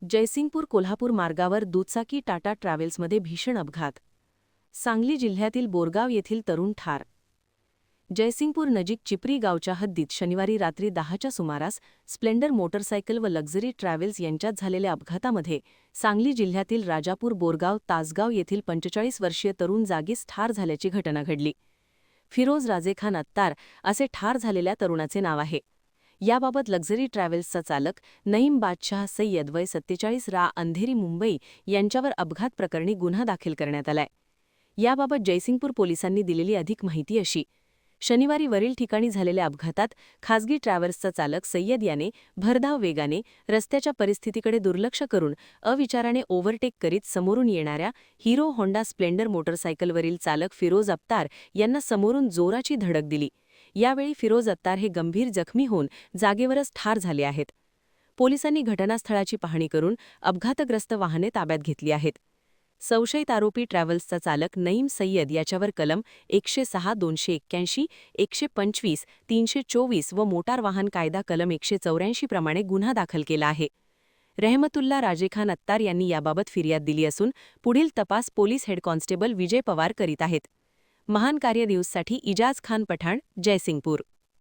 जयसिंगपूर कोल्हापूर मार्गावर दुचाकी टाटा ट्रॅव्हल्समध्ये भीषण अपघात. सांगली जिल्ह्यातील बोरगाव येथील तरुण ठार. जयसिंगपूर नजीक चिपरी गावच्या हद्दीत शनिवारी रात्री 10च्या सुमारास स्प्लेंडर मोटरसायकल व लक्झरी ट्रॅव्हल्स यांच्यात झालेल्या अपघातामध्ये सांगली जिल्ह्यातील राजापूर बोरगाव तासगाव येथील 45 वर्षीय तरुण जागीच ठार झाल्याची घटना घडली. फिरोज राजेखान अत्तार असे ठार झालेल्या तरुणाचे नाव आहे. याबाबत लक्झरी ट्रॅव्हल्सचा चालक नईम बादशाह सय्यद वय 47 अंधेरी मुंबई यांच्यावर अपघात प्रकरणी गुन्हा दाखल करण्यात आलाय. याबाबत जयसिंगपूर पोलिसांनी दिलेली अधिक माहिती अशी: शनिवारी वरील ठिकाणी झालेल्या अपघातात खासगी ट्रॅव्हल्सचा चालक सय्यद याने भरधाव वेगाने रस्त्याच्या परिस्थितीकडे दुर्लक्ष करून अविचाराने ओव्हरटेक करीत समोरून येणाऱ्या हिरो होंडा स्प्लेंडर मोटरसायकलवरील चालक फिरोज अत्तार यांना समोरून जोराची धडक दिली. यावेळी फिरोज अत्तार हे गंभीर जखमी होऊन जागेवरच ठार झाले आहेत. पोलिसांनी घटनास्थळाची पाहणी करून अपघातग्रस्त वाहने ताब्यात घेतली आहेत. संशयित आरोपी ट्रॅव्हल्सचा चालक नईम सय्यद याच्यावर कलम 106, 281, 125, 324 व मोटार वाहन कायदा कलम 184 प्रमाणे गुन्हा दाखल केला आहे. रहमतुल्ला राजेखान अत्तार यांनी याबाबत फिर्याद दिली असून पुढील तपास police head constable Vijay Pawar करीत आहेत. महान कार्य न्यूजसाठी इजाज खान पठाण, जयसिंगपूर.